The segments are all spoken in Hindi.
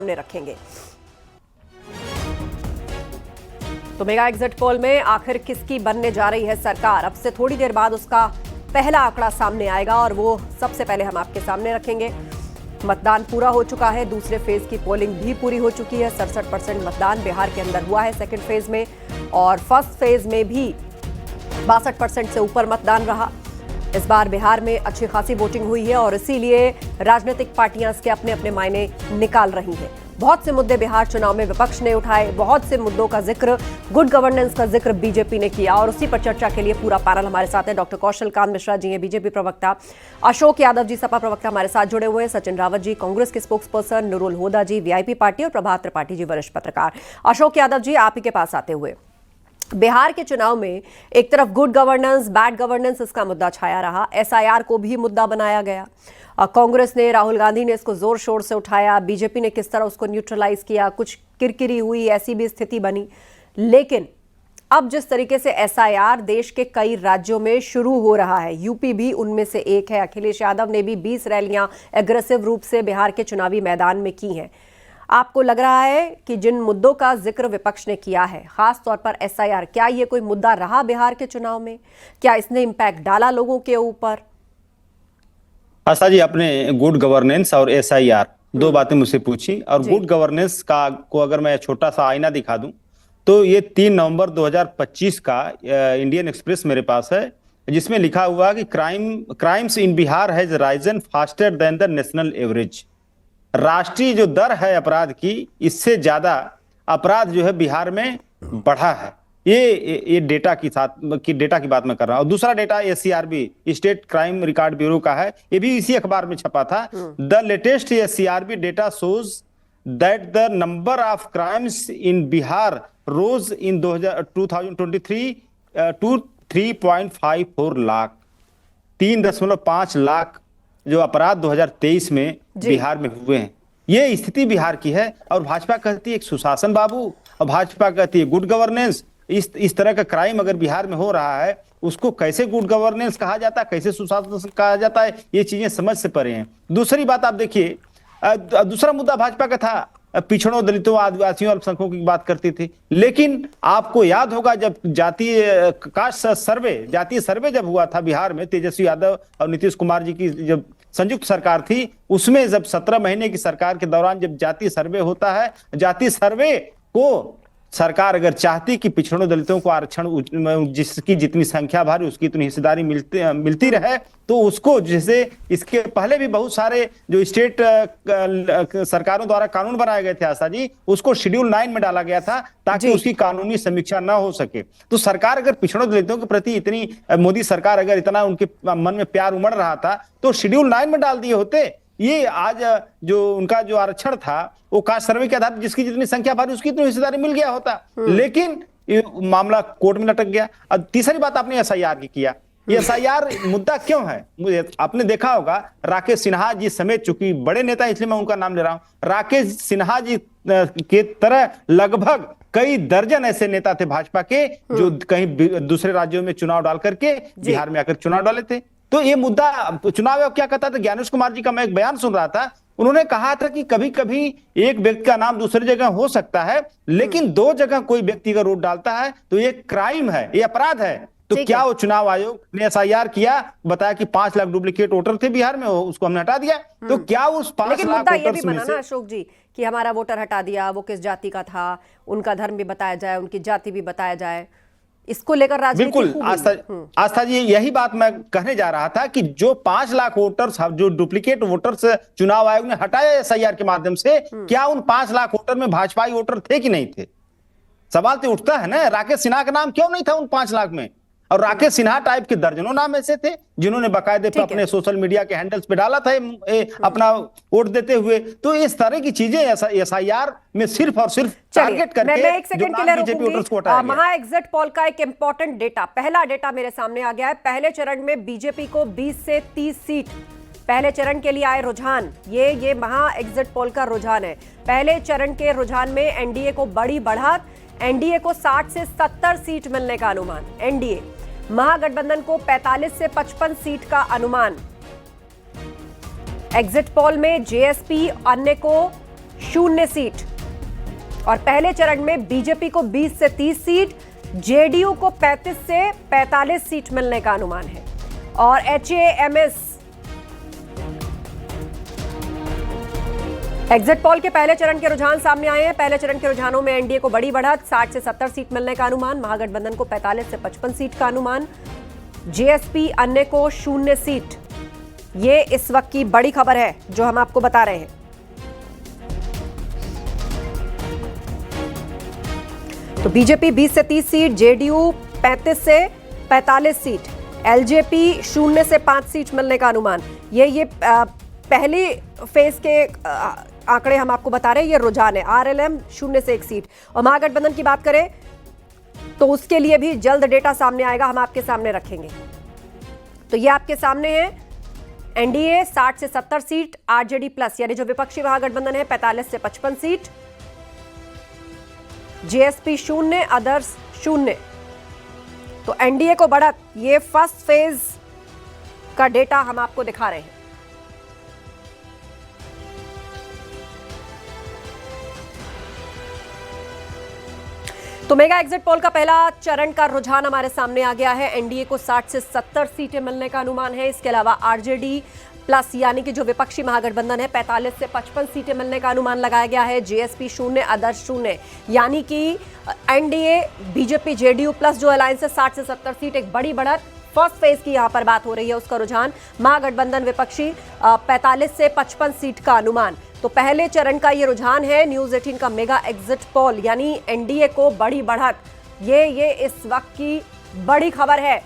सामने रखेंगे। तो मेगा एग्जिट पोल में आखिर किसकी बनने जा रही है सरकार, अब से थोड़ी देर बाद उसका पहला आंकड़ा सामने आएगा और वो सबसे पहले हम आपके सामने रखेंगे। मतदान पूरा हो चुका है, दूसरे फेज की पोलिंग भी पूरी हो चुकी है। 67% मतदान बिहार के अंदर हुआ है सेकंड फेज में, और फर्स्ट फेज में भी 62% से ऊपर मतदान रहा। इस बार बिहार में अच्छी खासी वोटिंग हुई है और इसीलिए राजनीतिक पार्टियां इसके अपने अपने मायने निकाल रही हैं। बहुत से मुद्दे बिहार चुनाव में विपक्ष ने उठाए, बहुत से मुद्दों का जिक्र, गुड गवर्नेंस का जिक्र बीजेपी ने किया, और उसी पर चर्चा के लिए पूरा पैनल हमारे साथ है। डॉक्टर कौशल कांत मिश्रा जी हैं बीजेपी प्रवक्ता, अशोक यादव जी सपा प्रवक्ता हमारे साथ जुड़े हुए हैं, सचिन रावत जी कांग्रेस के स्पोक्स पर्सन, नुरुल होदा जी वीआईपी पार्टी और प्रभात त्रिपाठी जी वरिष्ठ पत्रकार। अशोक यादव जी, आप ही के पास आते हुए, बिहार के चुनाव में एक तरफ गुड गवर्नेंस बैड गवर्नेंस इसका मुद्दा छाया रहा, एसआईआर को भी मुद्दा बनाया गया। कांग्रेस ने, राहुल गांधी ने इसको जोर शोर से उठाया, बीजेपी ने किस तरह उसको न्यूट्रलाइज किया, कुछ किरकिरी हुई, ऐसी भी स्थिति बनी। लेकिन अब जिस तरीके से एसआईआर देश के कई राज्यों में शुरू हो रहा है, यूपी भी उनमें से एक है। अखिलेश यादव ने भी 20 रैलियां एग्रेसिव रूप से बिहार के चुनावी मैदान में की हैं। आपको लग रहा है कि जिन मुद्दों का जिक्र विपक्ष ने किया है, खास तौर पर एसआईआर, क्या ये कोई मुद्दा रहा बिहार के चुनाव में? क्या इसने इम्पैक्ट डाला लोगों के ऊपर? आशा जी, आपने गुड गवर्नेंस और एसआईआर दो बातें मुझसे पूछी, और गुड गवर्नेंस का को अगर मैं छोटा सा आईना दिखा दूं तो ये 3 नवंबर 2025 का इंडियन एक्सप्रेस मेरे पास है, जिसमें लिखा हुआ कि crimes in Bihar has risen faster than the national average. राष्ट्रीय जो दर है अपराध की, इससे ज्यादा अपराध जो है बिहार में बढ़ा है। ये डेटा की बात मैं कर रहा हूं। और दूसरा data SCRB, state crime record bureau का है, ये भी इसी अखबार में छपा था। The latest SCRB data shows that the number of crimes in Bihar rose in 2023 to 3.54 lakh. 3.5 lakh जो अपराध 2023 में बिहार में हुए हैं। ये स्थिति बिहार की है, और भाजपा कहती है एक सुशासन बाबू, और भाजपा कहती है गुड गवर्नेंस। इस तरह का क्राइम अगर बिहार में हो रहा है, उसको कैसे गुड गवर्नेंस कहा जाता है, कैसे सुशासन कहा जाता है, ये चीजें समझ से परे हैं। दूसरी बात आप देखिए, दूसरा मुद्दा भाजपा का था, पिछड़ों, दलितों, आदिवासियों, अल्पसंख्यकों की बात करती थी। लेकिन आपको याद होगा जब जातीय सर्वे जब हुआ था बिहार में, तेजस्वी यादव और नीतीश कुमार जी की जब संयुक्त सरकार थी, उसमें जब 17 महीने की सरकार के दौरान जब जातीय सर्वे होता है, जातीय सर्वे को सरकार अगर चाहती कि पिछड़ों, दलितों को आरक्षण, जिसकी जितनी संख्या भारी उसकी इतनी हिस्सेदारी मिलती रहे, तो उसको, जैसे इसके पहले भी बहुत सारे जो स्टेट सरकारों द्वारा कानून बनाए गए थे आशा जी, उसको शेड्यूल 9 में डाला गया था ताकि उसकी कानूनी समीक्षा ना हो सके। तो सरकार अगर पिछड़ों दलितों के प्रति इतनी, मोदी सरकार अगर इतना उनके मन में प्यार उमड़ रहा था, तो शेड्यूल 9 में डाल दिए होते। ये आज जो उनका जो आरक्षण था, वो कास्ट सर्वे के आधार पर जिसकी जितनी संख्या भारी उसकी इतनी हिस्सेदारी मिल गया होता। लेकिन ये मामला कोर्ट में लटक गया। अब तीसरी बात आपने एसआईआर की किया। ये एसआईआर मुद्दा क्यों है? मुझे आपने देखा होगा, राकेश सिन्हा जी समेत, चूंकि बड़े नेता इसलिए मैं उनका नाम ले रहा हूं, राकेश सिन्हा जी के तरह लगभग कई दर्जन ऐसे नेता थे भाजपा के जो कहीं दूसरे राज्यों में चुनाव डाल करके बिहार में आकर चुनाव डाले थे। तो ये मुद्दा चुनाव आयोग क्या कहता था? ज्ञानेश कुमार जी का मैं एक बयान सुन रहा था, उन्होंने कहा था कि कभी कभी एक व्यक्ति का नाम दूसरी जगह हो सकता है, लेकिन 2 जगह कोई व्यक्ति का वोट डालता है तो ये क्राइम है, ये अपराध है। तो क्या वो चुनाव आयोग ने एसआईआर किया, बताया कि 5 लाख डुप्लीकेट वोटर थे बिहार में, उसको हमने हटा दिया। तो क्या उस 5 लाख वोटर्स में से, अशोक जी, कि हमारा वोटर हटा दिया, वो किस जाति का था, उनका धर्म भी बताया जाए, उनकी जाति भी बताया जाए, इसको लेकर राजनीति? बिल्कुल आस्था जी, यही बात मैं कहने जा रहा था कि जो 5 लाख वोटर्स, जो डुप्लीकेट वोटर्स चुनाव आयोग ने हटाया एसआईआर के माध्यम से, क्या उन 5 लाख वोटर में भाजपाई वोटर थे कि नहीं थे? सवाल तो उठता है ना। राकेश सिन्हा का नाम क्यों नहीं था उन 5 लाख में? और राकेश सिन्हा टाइप के दर्जनों नाम ऐसे थे जिन्होंने बाकायदे पे अपने सोशल मीडिया के हैंडल्स पे डाला था अपना वोट देते हुए। तो इस तरह की चीजें एसआईआर में सिर्फ और सिर्फ टारगेट करके मैं एक सेकंड के लिए बीजेपी वोटर्स को हटाया गया। महा एग्जिट पोल का एक इंपॉर्टेंट डेटा, पहला डेटा मेरे सामने आ गया है। पहले चरण में बीजेपी को 20 से 30 सीट, पहले चरण के लिए आए रुझान, ये महा एग्जिट पोल का रुझान है। पहले चरण के रुझान में एनडीए को बड़ी बढ़त, एनडीए को 60 से 70 सीट मिलने का अनुमान, एनडीए, महागठबंधन को 45 से 55 सीट का अनुमान। एग्जिट पोल में जेएसपी अन्य को 0 सीट। और पहले चरण में बीजेपी को 20 से 30 सीट, जेडीयू को 35 से 45 सीट मिलने का अनुमान है। और एचएएमएस एग्जिट पोल के पहले चरण के रुझान सामने आए हैं। पहले चरण के रुझानों में एनडीए को बड़ी बढ़त, 60 से 70 सीट मिलने का अनुमान, महागठबंधन को 45 से 55 सीट का अनुमान, जेएसपी अन्य को 0 सीट। ये इस वक्त की बड़ी खबर है जो हम आपको बता रहे हैं। तो बीजेपी 20 से 30 सीट, जेडीयू 35 से 45 सीट, एलजेपी 0 से 5 सीट मिलने का अनुमान। ये पहली फेज के आंकड़े हम आपको बता रहे हैं, ये रुझान है। आरएलएम 0 से 1 सीट। और महागठबंधन की बात करें तो उसके लिए भी जल्द डेटा सामने आएगा, हम आपके सामने रखेंगे। तो ये आपके सामने है, एनडीए 60 से 70 सीट, आरजेडी प्लस यानी जो विपक्षी महागठबंधन है 45 से 55 सीट, जेएसपी 0, अदर्स 0। तो एनडीए को बढ़त, ये फर्स्ट फेज का डेटा हम आपको दिखा रहे हैं। तो मेगा एग्जिट पोल का पहला चरण का रुझान हमारे सामने आ गया है। एनडीए को 60 से 70 सीटें मिलने का अनुमान है। इसके अलावा आरजेडी प्लस यानी कि जो विपक्षी महागठबंधन है 45 से 55 सीटें मिलने का अनुमान लगाया गया है। जेएसपी 0, अदर्स 0, यानी कि एनडीए बीजेपी जेडीयू प्लस जो अलायंस है 60 से 70 सीट, एक बड़ी बढ़त। फर्स्ट फेज की यहां पर बात हो रही है, उसका रुझान महागठबंधन विपक्षी 45 से 55 सीट का अनुमान। तो पहले चरण का ये रुझान है न्यूज 18 का मेगा एग्जिट पोल, यानी एनडीए को बड़ी बढ़त। ये इस वक्त की बड़ी खबर है।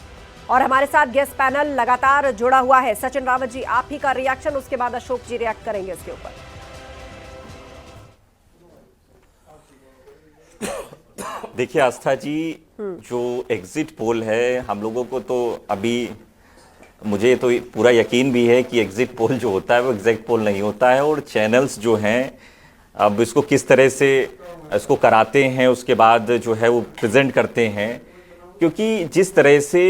और हमारे साथ गेस्ट पैनल लगातार जुड़ा हुआ है। सचिन रावत जी, आप ही का रिएक्शन, उसके बाद अशोक जी रिएक्ट करेंगे इसके ऊपर। देखिए आस्था जी, जो एग्जिट पोल है, हम लोगों को तो अभी, मुझे तो पूरा यकीन भी है कि एग्जिट पोल जो होता है वो एग्जिट पोल नहीं होता है। और चैनल्स जो हैं अब इसको किस तरह से इसको कराते हैं, उसके बाद जो है वो प्रेजेंट करते हैं, क्योंकि जिस तरह से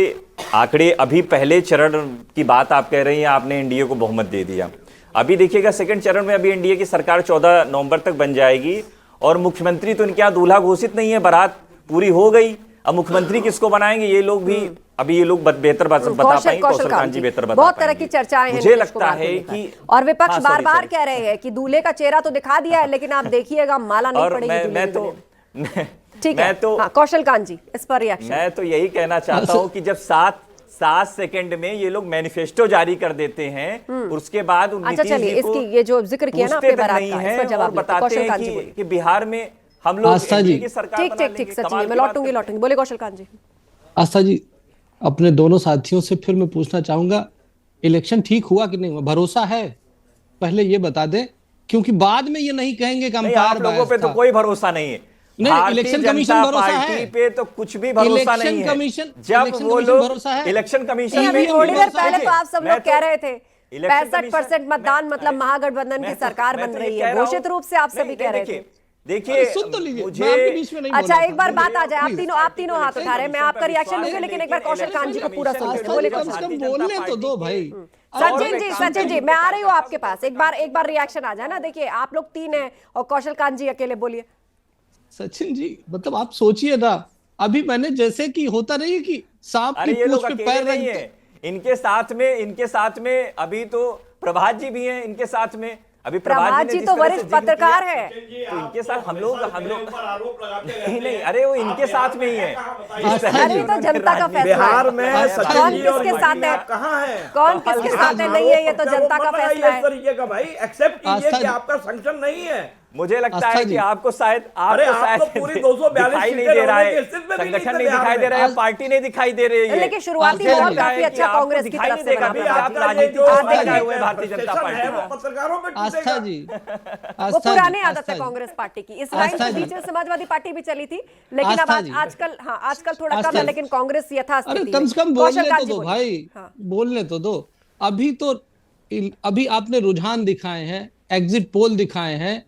आंकड़े, अभी पहले चरण की बात आप कह रही हैं, आपने एनडीए को बहुमत दे दिया। अभी देखिएगा सेकंड चरण में अभी एनडीए की सरकार 14 नवंबर तक बन जाएगी और मुख्यमंत्री तो इनके यहाँ दूल्हा घोषित नहीं है, बारात पूरी हो गई। अब मुख्यमंत्री किसको बनाएंगे ये लोग भी, अभी ये लोग बेहतर बता पाएंगे, कौशल जी बेहतर बता बहुत तरह की चर्चाएं हैं। मुझे लगता है कि और विपक्ष बार बार कह रहे हैं कि दूल्हे का चेहरा तो दिखा दिया है, लेकिन आप देखिएगा माला नहीं पड़ेगी। मैं तो ठीक है, कौशल कांत जी इस पर रिएक्शन। मैं तो यही कहना चाहता हूं कि जब 7 सेकंड में ये लोग मैनिफेस्टो जारी कर देते हैं, उसके बाद अच्छा चलिए, इसकी ये जो जिक्र किया ना आपने बारात का, इस पर जवाब बताते हैं कि बिहार में हम लोग की सरकार ठीक सचिन, मैं लौटूंगी। बोले कौशल कांत जी। आस्था जी, अपने दोनों साथियों से फिर मैं पूछना चाहूंगा, इलेक्शन ठीक हुआ कि नहीं हुआ? भरोसा है? पहले ये बता दें, क्योंकि बाद में ये नहीं कहेंगे कि आप लोगों पे तो कोई भरोसा नहीं है। नहीं, इलेक्शन कमीशन भरोसा है पे तो कुछ भी भरोसा नहीं है। कमीशन जब वो लोग इलेक्शन कमीशन में, थोड़ी देर पहले तो आप सब लोग कह रहे थे 65% मतदान मतलब महागठबंधन की सरकार बन रही है, घोषित रूप से आप सभी कह रहे थे। देखिए सुन तो लीजिए, मुझे अच्छा एक बार बात आ जाए, आप तीनों हाथ उठा रहे हैं, मैं आपका रिएक्शन लूंगी, लेकिन एक बार कौशल कांत जी को पूरा सुनते हैं। बोले कौशल, बोलने तो दो भाई। सचिन जी मैं आ रही हूँ आपके पास, एक बार रिएक्शन आ जाए ना। देखिए आप लोग 3 हैं और कौशल कांत जी अकेले, बोलिए। सचिन जी, मतलब आप सोचिए ना, अभी मैंने जैसे कि होता नहीं है कि सांप की पूंछ पे पैर रख दे। इनके साथ में अभी तो प्रभात जी भी हैं इनके साथ में। अभी प्रभात जी तो वरिष्ठ पत्रकार है, तो इनके साथ हम लोग नहीं, अरे वो इनके साथ में ही है। अरे तो जनता का फैसला, बिहार में कौन किसके साथ है, कहाँ है, कौन किसके साथ है, नहीं है, ये तो जनता का फैसला है। तरीके का भाई एक्सेप्ट कीजिए कि आपका संगठन नहीं है। मुझे लगता है कि आपको शायद पूरी 242 दिखाई नहीं दे रहा है, संगठन नहीं दिखाई दे रहा है, पार्टी नहीं दिखाई दे रही है। लेकिन शुरुआती दौर काफी अच्छा कांग्रेस की तरफ से भारतीय जनता पार्टी। पत्रकारों में आस्था जी, वो पुरानी आदत है कांग्रेस पार्टी की। इस लाइन के बीच में समाजवादी पार्टी भी चली थी, लेकिन अब आजकल थोड़ा कम है, लेकिन कांग्रेस यथास्थिति। कम से कम बोलने तो दो भाई, बोलने तो दो। अभी आपने रुझान दिखाए हैं, एग्जिट पोल दिखाए हैं,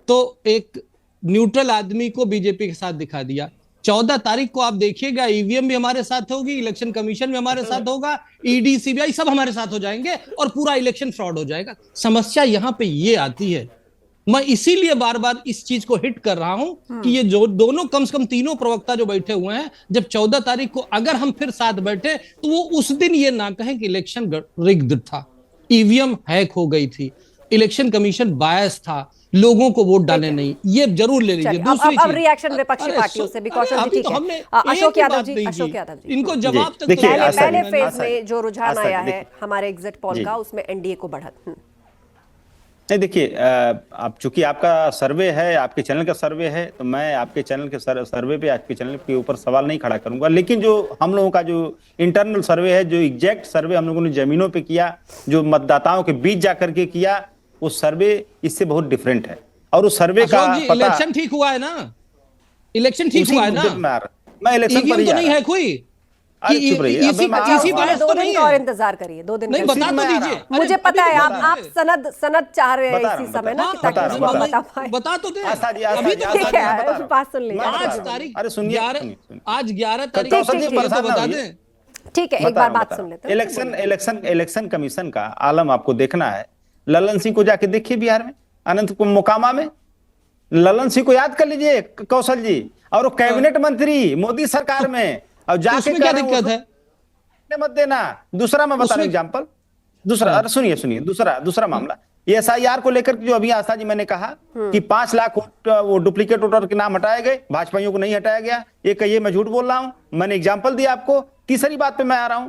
तो एक न्यूट्रल आदमी को बीजेपी के साथ दिखा दिया। 14 तारीख को आप देखिएगा, ईवीएम भी हमारे साथ होगी, इलेक्शन कमीशन भी हमारे साथ होगा, ईडी सीबीआई सब हमारे साथ हो जाएंगे और पूरा इलेक्शन फ्रॉड हो जाएगा। समस्या यहां पे ये आती है, मैं इसीलिए बार बार इस चीज को हिट कर रहा हूं कि ये जो दोनों कम से कम तीनों प्रवक्ता जो बैठे हुए हैं, जब 14 तारीख को अगर हम फिर साथ बैठे तो वो उस दिन ये ना कहें कि इलेक्शन रिग्ड था, ईवीएम हैक हो गई थी, इलेक्शन कमीशन बायस था, लोगों को वोट डाले नहीं, ये जरूर ले लीजिए। दूसरी अब रिएक्शन विपक्षी पार्टियों से भी कौशल जी, ठीक है, अशोक यादव जी, इनको जवाब तक देखिए, पहले फेज में जो रुझान आया है हमारे एग्जिट पोल का, उसमें एनडीए को बढ़त। नहीं देखिए, आप चूंकि आपका सर्वे है, आपके चैनल का सर्वे है, तो मैं आपके चैनल के सर्वे पे, आपके चैनल के ऊपर सवाल नहीं खड़ा करूंगा। लेकिन जो हम लोगों का जो इंटरनल सर्वे है, जो एग्जैक्ट सर्वे हम लोगों ने जमीनों पे किया, जो मतदाताओं के बीच जाकर के किया, वो सर्वे इससे बहुत डिफरेंट है। और उस सर्वे का पता, इलेक्शन ठीक हुआ है ना, इलेक्शन ठीक हुआ है ना, मैं इलेक्शन पर तो नहीं है कोई, इसी बात 2 दिन का और इंतजार करिए, 2 दिन नहीं, बता तो दीजिए। मुझे पता है आप सनद चाह रहे हैं इसी समय ना, बता तो दे। अभी तो ठीक है, बात सुन लीजिए। आज तारीख, अरे सुनिए, आज 11 तारीख तो बता दें। ठीक है, एक बार बात सुन लेते हैं। इलेक्शन कमीशन का आलम आपको देखना है। ललन सिंह को जाके देखिए बिहार में, अनंत मोकामा में, ललन सिंह को याद कर लीजिए कौशल जी, और वो कैबिनेट मंत्री मोदी सरकार में, और जाके क्या दिक्कत है, मत देना। दूसरा मैं बता रहा हूं एग्जाम्पल, दूसरा, अरे सुनिए, दूसरा मामला एसआईआर को लेकर जो अभी आस्था जी मैंने कहा कि 5 लाख वो डुप्लीकेट वोटर के नाम हटाए गए, भाजपाइयों को नहीं हटाया गया, ये मैं झूठ बोल रहा हूं। मैंने एग्जाम्पल दिया आपको। तीसरी बात पे मैं आ रहा हूं